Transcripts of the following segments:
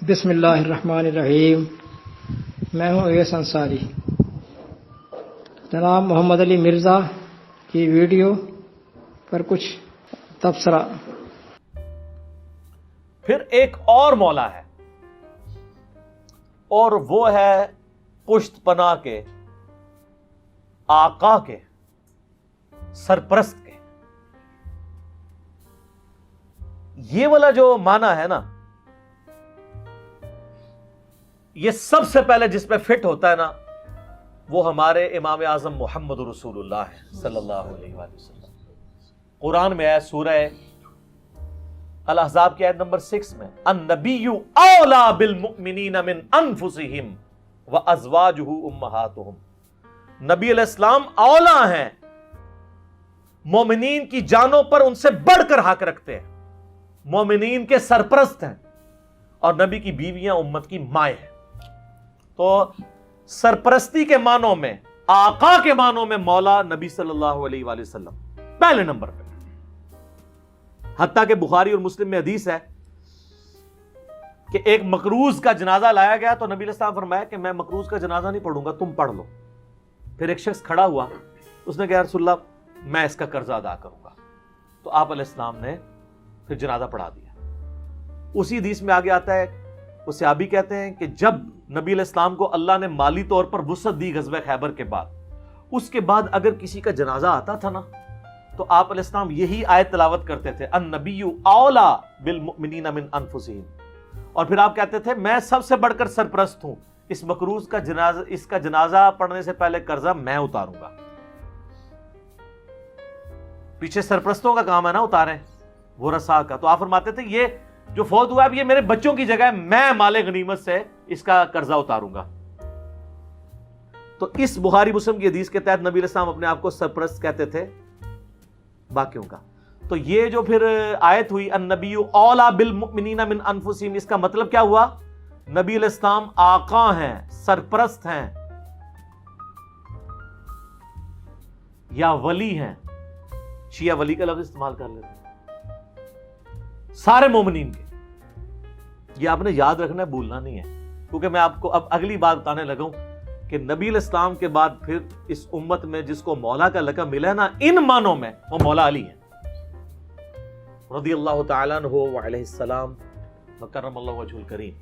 بسم اللہ الرحمن الرحیم۔ میں ہوں اویس انصاری۔ جناب محمد علی مرزا کی ویڈیو پر کچھ تبصرہ۔ پھر ایک اور مولا ہے اور وہ ہے پشت پناہ کے، آقا کے، سرپرست کے۔ یہ والا جو معنی ہے نا، یہ سب سے پہلے جس پہ فٹ ہوتا ہے نا، وہ ہمارے امام اعظم محمد رسول اللہ صلی اللہ علیہ وآلہ وسلم۔ قرآن میں ہے سورہ الاحزاب کی آیت نمبر 6 میں، النبی اولا بالمؤمنین من انفسہم وازواجہ امہاتہم۔ نبی علیہ السلام اولا ہیں، مومنین کی جانوں پر ان سے بڑھ کر حق رکھتے ہیں، مومنین کے سرپرست ہیں، اور نبی کی بیویاں امت کی مائیں ہیں۔ تو سرپرستی کے معنوں میں، آقا کے معنوں میں مولا نبی صلی اللہ علیہ وآلہ وسلم پہلے نمبر پہ۔ حتیٰ کہ بخاری اور مسلم میں حدیث ہے کہ ایک مقروض کا جنازہ لایا گیا تو نبی علیہ السلام فرمایا کہ میں مقروض کا جنازہ نہیں پڑھوں گا، تم پڑھ لو۔ پھر ایک شخص کھڑا ہوا، اس نے کہا یا رسول اللہ میں اس کا قرضہ ادا کروں گا، تو آپ علیہ السلام نے پھر جنازہ پڑھا دیا۔ اسی حدیث میں آگے آتا ہے، وہ صحابی کہتے ہیں کہ جب نبی علیہ السلام کو اللہ نے مالی طور پر وسعت دی غزوہ خیبر کے بعد، اس کے بعد اگر کسی کا جنازہ آتا تھا نا، تو آپ علیہ السلام یہی آیت تلاوت کرتے تھے، النبی اولا بالمؤمنین من انفسہم، اور پھر آپ کہتے تھے میں سب سے بڑھ کر سرپرست ہوں، اس مقروض کا جنازہ، اس کا جنازہ پڑھنے سے پہلے قرضہ میں اتاروں گا۔ پیچھے سرپرستوں کا کام ہے نا اتاریں، وہ رسا کا۔ تو آپ فرماتے تھے یہ جو فوت ہوا ہے اب یہ میرے بچوں کی جگہ ہے، میں مال غنیمت سے اس کا قرضہ اتاروں گا۔ تو اس بخاری مسلم کی حدیث کے تحت نبی علیہ السلام اپنے آپ کو سرپرست کہتے تھے باقیوں کا۔ تو یہ جو پھر آیت ہوئی النبی اولا بالمؤمنین من انفسہم، اس کا مطلب کیا ہوا؟ نبی علیہ السلام آقا ہیں، سرپرست ہیں، یا ولی ہیں۔ شیعہ ولی کا لفظ استعمال کر لیتے ہیں سارے مومنین کے۔ یہ آپ نے یاد رکھنا ہے، بھولنا نہیں ہے، کیونکہ میں آپ کو اب اگلی بات بتانے لگا ہوں کہ نبی علیہ السلام کے بعد پھر اس امت میں جس کو مولا کا لقب ملا ہے نا، ان معنوں میں وہ مولا علی ہیں رضی اللہ تعالیٰ عنہ وعلیہ السلام وکرم اللہ وجہ الکریم۔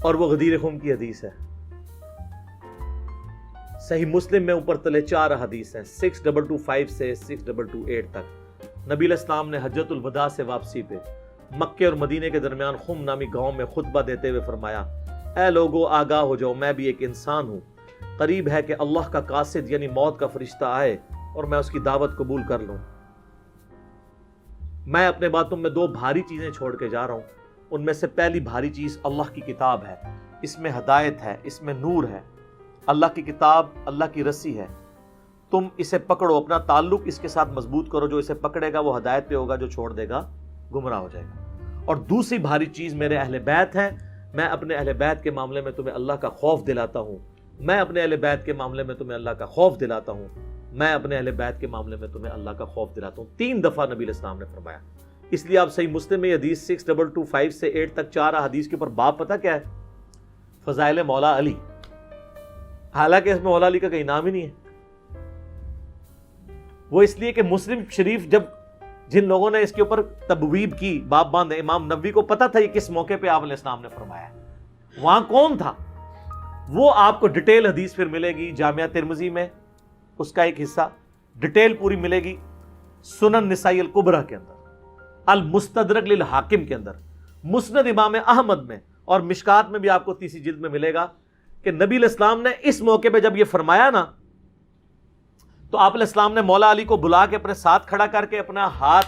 اور وہ غدیر خم کی حدیث ہے، صحیح مسلم میں اوپر تلے 4 حدیث ہیں، 6225 سے 6228 تک۔ نبی علیہ السلام نے حجۃ الوداع سے واپسی پہ مکے اور مدینے کے درمیان خم نامی گاؤں میں خطبہ دیتے ہوئے فرمایا، اے لوگو آگاہ ہو جاؤ، میں بھی ایک انسان ہوں، قریب ہے کہ اللہ کا قاصد یعنی موت کا فرشتہ آئے اور میں اس کی دعوت قبول کر لوں۔ میں اپنے بعد تم میں 2 بھاری چیزیں چھوڑ کے جا رہا ہوں، ان میں سے پہلی بھاری چیز اللہ کی کتاب ہے، اس میں ہدایت ہے، اس میں نور ہے۔ اللہ کی کتاب اللہ کی رسی ہے، تم اسے پکڑو، اپنا تعلق اس کے ساتھ مضبوط کرو، جو اسے پکڑے گا وہ ہدایت پہ ہوگا، جو چھوڑ دے گا گمراہ ہو جائے گا۔ اور دوسری بھاری چیز میرے اہل بیت ہیں، میں اپنے اہل بیت کے معاملے میں تمہیں اللہ کا خوف دلاتا ہوں، میں اپنے اہل بیت کے معاملے میں تمہیں اللہ کا خوف دلاتا ہوں، میں اپنے اہل بیت کے معاملے میں تمہیں اللہ کا خوف دلاتا ہوں۔ 3 دفعہ نبی علیہ السلام نے فرمایا۔ اس لیے آپ صحیح مسلم میں حدیث 6225 سے 8 تک 4 حدیث کے اوپر باب پتہ کیا ہے؟ فضائل مولا علی۔ حالانکہ اس میں مولا علی کا کہیں نام ہی نہیں ہے۔ وہ اس لیے کہ مسلم شریف جب جن لوگوں نے اس کے اوپر تبویب کی، باب باندھے، امام نبوی کو پتا تھا یہ کس موقع پہ آپ علیہ السلام نے فرمایا ہے، وہاں کون تھا، وہ آپ کو ڈیٹیل حدیث پھر ملے گی جامعہ ترمذی میں، اس کا ایک حصہ ڈیٹیل پوری ملے گی سنن نسائی الکبریٰ کے اندر، المستدرک للحاکم کے اندر، مسند امام احمد میں، اور مشکات میں بھی آپ کو 3 جلد میں ملے گا کہ نبی علیہ السلام نے اس موقع پہ جب یہ فرمایا نا، تو آپ علیہ السلام نے مولا علی کو بلا کے اپنے ساتھ کھڑا کر کے اپنا ہاتھ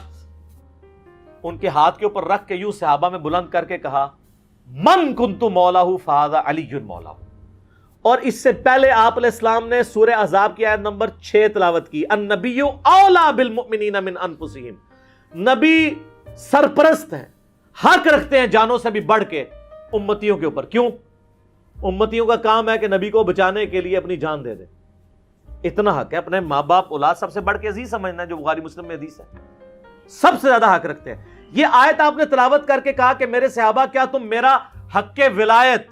ان کے ہاتھ کے اوپر رکھ کے یوں صحابہ میں بلند کر کے کہا، من کنت مولا فہذا علی مولا۔ اور اس سے پہلے آپ علیہ السلام نے سورہ احزاب کی آیت نمبر 6 تلاوت کی، النبی اولا بالمؤمنین من انفسہم، نبی سرپرست ہیں، حق رکھتے ہیں جانوں سے بھی بڑھ کے امتیوں کے اوپر۔ کیوں؟ امتیوں کا کام ہے کہ نبی کو بچانے کے لیے اپنی جان دے دے، اتنا حق ہے، اپنے ماں باپ اولاد سب سے بڑھ کے عزیز سمجھنا ہے، جو بخاری مسلم میں حدیث ہے، سب سے زیادہ حق رکھتے ہیں۔ یہ آیت آپ نے تلاوت کر کے کہا کہ میرے صحابہ کیا تم میرا حق ولایت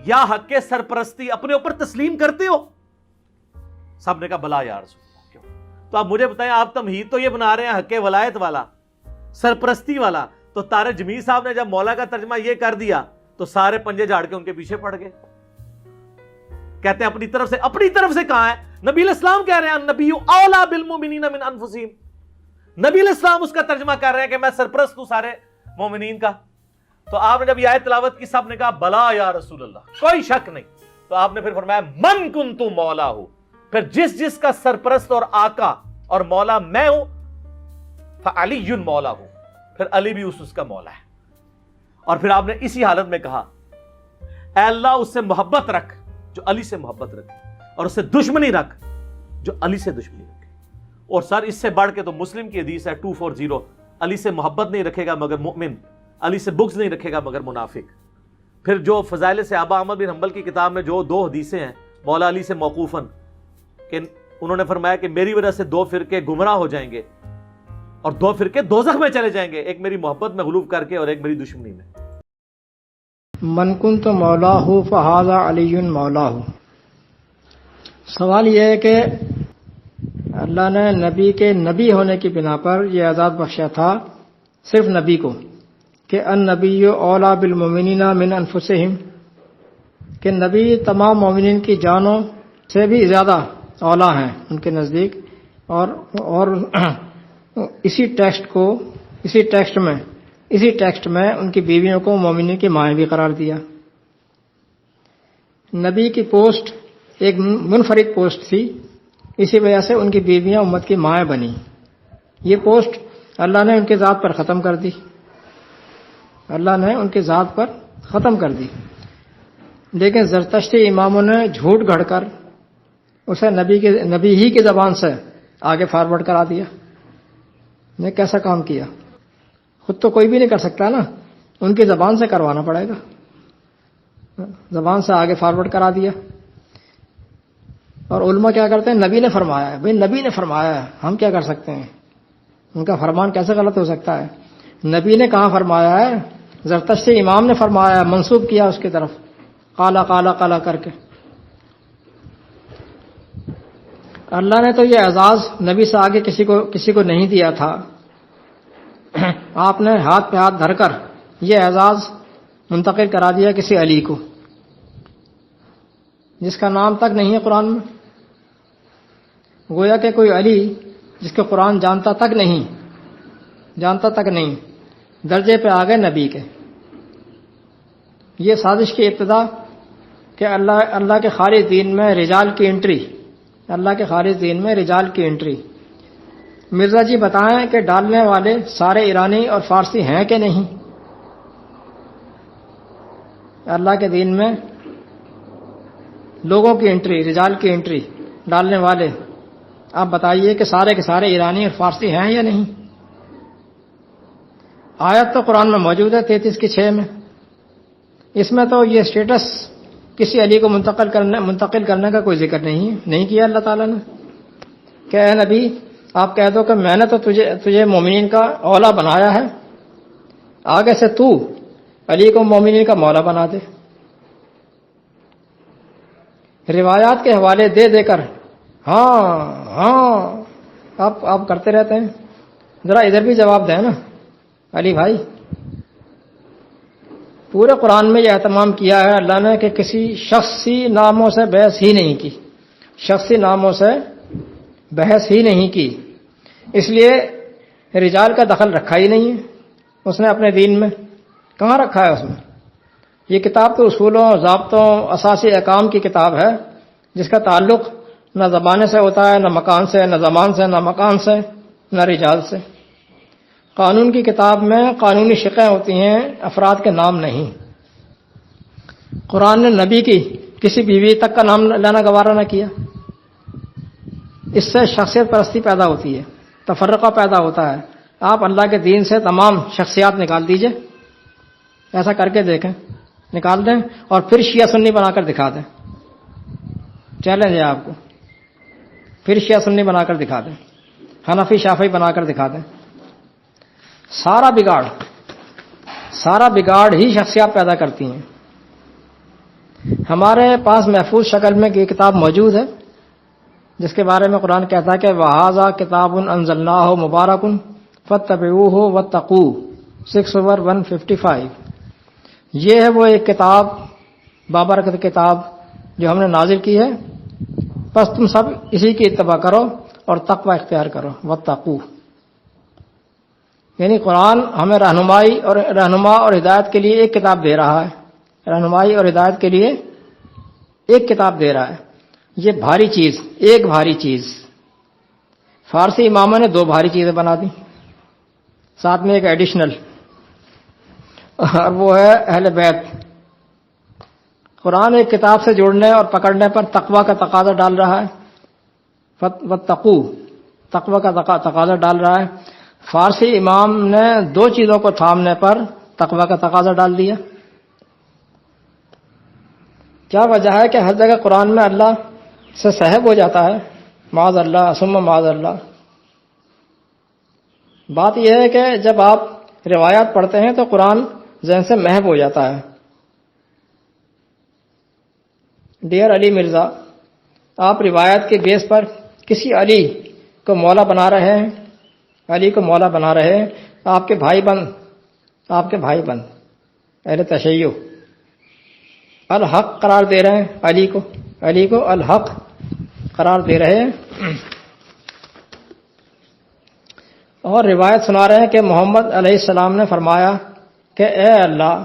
یا حق سرپرستی اپنے اوپر تسلیم کرتے ہو؟ سب نے کہا بلا یا رسول اللہ۔ کیوں؟ تو آپ مجھے بتائیں، آپ تمہید تو یہ بنا رہے ہیں حق ولایت والا، سرپرستی والا، تو طارق جمیل صاحب نے جب مولا کا ترجمہ یہ کر دیا تو سارے پنجے جھاڑ کے ان کے پیچھے پڑ گئے۔ کہتے ہیں اپنی طرف سے کہاں ہے؟ نبی علیہ السلام کہہ رہے ہیں النبی اولا بالمؤمنین من انفسہم، نبی علیہ السلام اس کا ترجمہ کر رہے ہیں کہ میں سرپرست ہوں سارے مومنین کا۔ تو آپ نے جب یہ آیت تلاوت کی سب نے کہا بلا یا رسول اللہ، کوئی شک نہیں۔ تو آپ نے پھر فرمایا من کنتو مولا ہو، پھر جس کا سرپرست اور آقا اور مولا میں ہوں، فعلی مولا ہوں، پھر علی بھی اس کا مولا ہے۔ اور پھر آپ نے اسی حالت میں کہا اے اللہ اس سے محبت رکھ جو علی سے محبت رکھے، اور اس سے دشمنی رکھ جو علی سے دشمنی رکھے۔ اور سر اس سے بڑھ کے تو مسلم کی حدیث ہے 240، علی سے محبت نہیں رکھے گا مگر مؤمن، علی سے بغض نہیں رکھے گا مگر منافق۔ پھر جو فضائل صحابہ احمد بن حنبل کی کتاب میں جو 2 حدیثیں ہیں مولا علی سے موقوفاً، کہ انہوں نے فرمایا کہ میری وجہ سے 2 فرقے گمراہ ہو جائیں گے اور 2 فرقے دوزخ میں چلے جائیں گے، ایک میری محبت میں غلوب کر کے اور ایک میری دشمنی میں۔ من کنت مولاہ فہذا علی مولاہ۔ سوال یہ ہے کہ اللہ نے نبی کے نبی ہونے کی بنا پر یہ اعزاز بخشا تھا صرف نبی کو کہ النبی اولا بالمؤمنین من انفسہم، کہ نبی تمام مومنین کی جانوں سے بھی زیادہ اولا ہیں ان کے نزدیک، اور اسی ٹیکسٹ میں ان کی بیویوں کو مومنین کی مائیں بھی قرار دیا۔ نبی کی پوسٹ ایک منفرد پوسٹ تھی، اسی وجہ سے ان کی بیویاں امت کی مائیں بنی۔ یہ پوسٹ اللہ نے ان کی ذات پر ختم کر دی، لیکن زرتشتی اماموں نے جھوٹ گھڑ کر اسے نبی ہی کی زبان سے آگے فارورڈ کرا دیا۔ نے کیسا کام کیا؟ خود تو کوئی بھی نہیں کر سکتا نا، ان کی زبان سے کروانا پڑے گا، زبان سے آگے فارورڈ کرا دیا۔ اور علماء کیا کرتے ہیں؟ نبی نے فرمایا ہے، بھئی نبی نے فرمایا ہے، ہم کیا کر سکتے ہیں؟ ان کا فرمان کیسے غلط ہو سکتا ہے؟ نبی نے کہاں فرمایا ہے؟ زرتشتی امام نے فرمایا ہے، منسوب کیا اس کی طرف قالا قالا قالا کر کے۔ اللہ نے تو یہ اعزاز نبی سے آگے کسی کو نہیں دیا تھا، آپ نے ہاتھ پہ ہاتھ دھر کر یہ اعزاز منتقل کرا دیا کسی علی کو جس کا نام تک نہیں ہے قرآن میں۔ گویا کہ کوئی علی جس کو قرآن جانتا تک نہیں درجے پہ آ گئے نبی کے۔ یہ سازش کی ابتدا کہ اللہ کے خارج دین میں رجال کی انٹری۔ مرزا جی بتائیں کہ ڈالنے والے سارے ایرانی اور فارسی ہیں کہ نہیں؟ اللہ کے دین میں لوگوں کی انٹری، رجال کی انٹری ڈالنے والے، آپ بتائیے کہ سارے کے سارے ایرانی اور فارسی ہیں یا نہیں؟ آیت تو قرآن میں موجود ہے 33:6 میں، اس میں تو یہ سٹیٹس کسی علی کو منتقل کرنے کا کوئی ذکر نہیں کیا اللہ تعالیٰ نے کہ اے نبی آپ کہہ دو کہ میں نے تو تجھے مومنین کا اولا بنایا ہے، آگے سے تو علی کو مومنین کا مولا بنا دے۔ روایات کے حوالے دے کر ہاں آپ کرتے رہتے ہیں، ذرا ادھر بھی جواب دیں نا علی بھائی۔ پورے قرآن میں یہ اہتمام کیا ہے اللہ نے کہ کسی شخصی ناموں سے بحث ہی نہیں کی، اس لیے رجال کا دخل رکھا ہی نہیں ہے اس نے اپنے دین میں۔ کہاں رکھا ہے اس میں؟ یہ کتاب تو اصولوں، ضابطوں، اساسی احکام کی کتاب ہے جس کا تعلق نہ زبانے سے ہوتا ہے، نہ مکان سے، نہ زمان سے، نہ مکان سے، نہ رجال سے۔ قانون کی کتاب میں قانونی شقیں ہوتی ہیں، افراد کے نام نہیں۔ قرآن نے نبی کی کسی بیوی تک کا نام لینا گوارا نہ کیا۔ اس سے شخصیت پرستی پیدا ہوتی ہے، تفرقہ پیدا ہوتا ہے۔ آپ اللہ کے دین سے تمام شخصیات نکال دیجئے، ایسا کر کے دیکھیں، نکال دیں اور پھر شیعہ سنی بنا کر دکھا دیں، چیلنج ہے آپ کو، پھر شیعہ سنی بنا کر دکھا دیں، حنفی شافعی بنا کر دکھا دیں۔ سارا بگاڑ ہی شخصیات پیدا کرتی ہیں. ہمارے پاس محفوظ شکل میں یہ کتاب موجود ہے جس کے بارے میں قرآن کہتا ہے کہ وَهَذَا كِتَابٌ أَنزَلْنَاهُ مُبَارَكٌ فَاتَّبِعُوهُ وَاتَّقُوهُ 6:155. یہ ہے وہ ایک کتاب بابرکت کتاب جو ہم نے نازل کی ہے، بس تم سب اسی کی اتباع کرو اور تقوی اختیار کرو. وَاتَّقُوهُ یعنی قرآن ہمیں رہنما اور ہدایت کے لیے ایک کتاب دے رہا ہے. رہنمائی اور ہدایت کے لیے ایک کتاب دے رہا ہے. یہ بھاری چیز، ایک بھاری چیز. فارسی اماموں نے 2 بھاری چیزیں بنا دی، ساتھ میں ایک ایڈیشنل، اور وہ ہے اہل بیت. قرآن ایک کتاب سے جوڑنے اور پکڑنے پر تقوی کا تقاضا ڈال رہا ہے. واتقوا، تقوی کا تقاضا ڈال رہا ہے. فارسی امام نے 2 چیزوں کو تھامنے پر تقوی کا تقاضا ڈال دیا. کیا وجہ ہے کہ ہر جگہ قرآن میں اللہ سے صاحب ہو جاتا ہے؟ معاذ اللہ ثم معاذ اللہ. بات یہ ہے کہ جب آپ روایات پڑھتے ہیں تو قرآن ذہن سے محو ہو جاتا ہے. ڈیئر علی مرزا، آپ روایت کے بیس پر کسی علی کو مولا بنا رہے ہیں، علی کو مولا بنا رہے ہیں. آپ کے بھائی بند اہل تشیع الحق قرار دے رہے ہیں علی کو الحق قرار دے رہے ہیں، اور روایت سنا رہے ہیں کہ محمد علیہ السلام نے فرمایا کہ اے اللہ،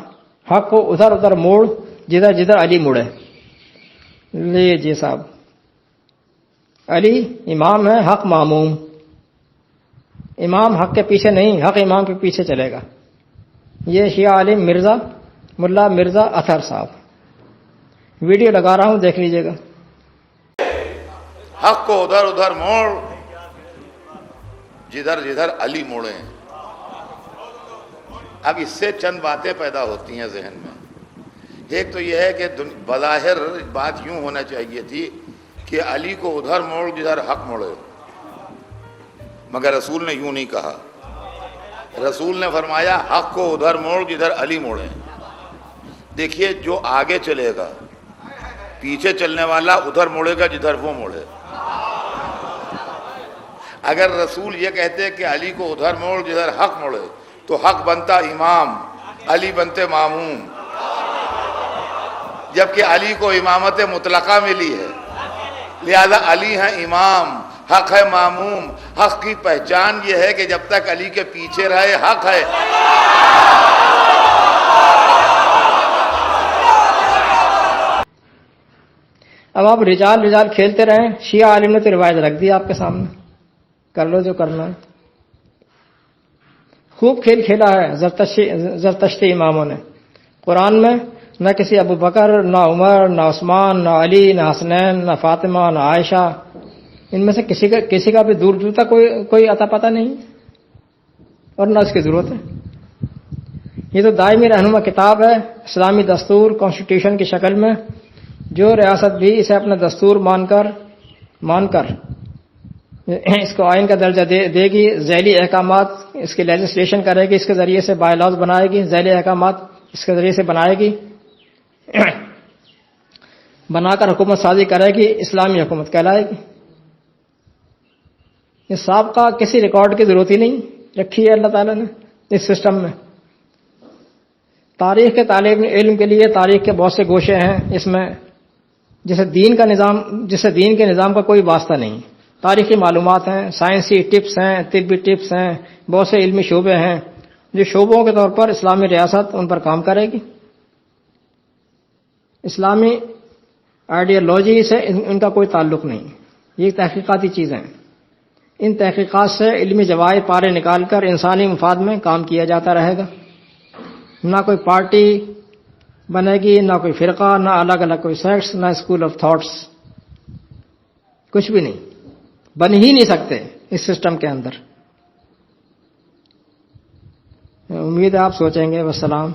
حق کو ادھر ادھر موڑ جدھر جدھر علی مڑے. لیجیے صاحب، علی امام ہے، حق معموم. امام حق کے پیچھے نہیں، حق امام کے پیچھے چلے گا. یہ شیعہ عالم ملا مرزا اطہر صاحب، ویڈیو لگا رہا ہوں، دیکھ لیجیے گا. حق کو ادھر ادھر موڑ جدھر جدھر علی موڑے. اب اس سے چند باتیں پیدا ہوتی ہیں ذہن میں. ایک تو یہ ہے کہ بظاہر بات یوں ہونا چاہیے تھی کہ علی کو ادھر موڑ جدھر حق موڑے، مگر رسول نے یوں نہیں کہا. رسول نے فرمایا حق کو ادھر موڑ جدھر علی موڑے. دیکھیے، جو آگے چلے گا، پیچھے چلنے والا ادھر موڑے گا جدھر وہ موڑے. اگر رسول یہ کہتے کہ علی کو ادھر موڑ جدھر حق موڑے تو حق بنتا امام، علی بنتے معموم. جبکہ علی کو امامت مطلقہ ملی ہے، لہذا علی ہے امام، حق ہے معموم. حق کی پہچان یہ ہے کہ جب تک علی کے پیچھے رہے حق ہے. اب آپ رجال کھیلتے رہیں. شیعہ عالم نے تو روایت رکھ دی آپ کے سامنے، کر لو جو کرنا ہے. خوب کھیل کھیلا ہے زرتشتی اماموں نے. قرآن میں نہ کسی ابو بکر، نہ عمر، نہ عثمان، نہ علی، نہ حسنین، نہ فاطمہ، نہ عائشہ، ان میں سے کسی کا بھی دور دور تک کوئی عطا پتہ نہیں، اور نہ اس کی ضرورت ہے. یہ تو دائمی رہنما کتاب ہے، اسلامی دستور کانسٹیٹیوشن کی شکل میں. جو ریاست بھی اسے اپنا دستور مان کر اس کو آئین کا درجہ دے گی، ذیلی احکامات اس کی لیجسلیشن کرے گی، اس کے ذریعے سے بائی لاز بنائے گی، ذیلی احکامات اس کے ذریعے سے بنائے گی، بنا کر حکومت سازی کرے گی، اسلامی حکومت کہلائے گی. یہ سابقہ کسی ریکارڈ کی ضرورت ہی نہیں رکھی ہے اللہ تعالیٰ نے اس سسٹم میں. تاریخ کے طالب علم کے لیے تاریخ کے بہت سے گوشے ہیں اس میں، جسے دین کے نظام کا کوئی واسطہ نہیں. تاریخی معلومات ہیں، سائنسی ٹپس ہیں، طبی ٹپس ہیں، بہت سے علمی شعبے ہیں جو شعبوں کے طور پر اسلامی ریاست ان پر کام کرے گی. اسلامی آئیڈیالوجی سے ان کا کوئی تعلق نہیں. یہ تحقیقاتی چیزیں ہیں. ان تحقیقات سے علمی جوائے پارے نکال کر انسانی مفاد میں کام کیا جاتا رہے گا. نہ کوئی پارٹی بنے گی، نہ کوئی فرقہ، نہ الگ الگ کوئی سیکٹس، نہ اسکول آف تھاٹس، کچھ بھی نہیں، بن ہی نہیں سکتے اس سسٹم کے اندر. امید ہے آپ سوچیں گے. والسلام.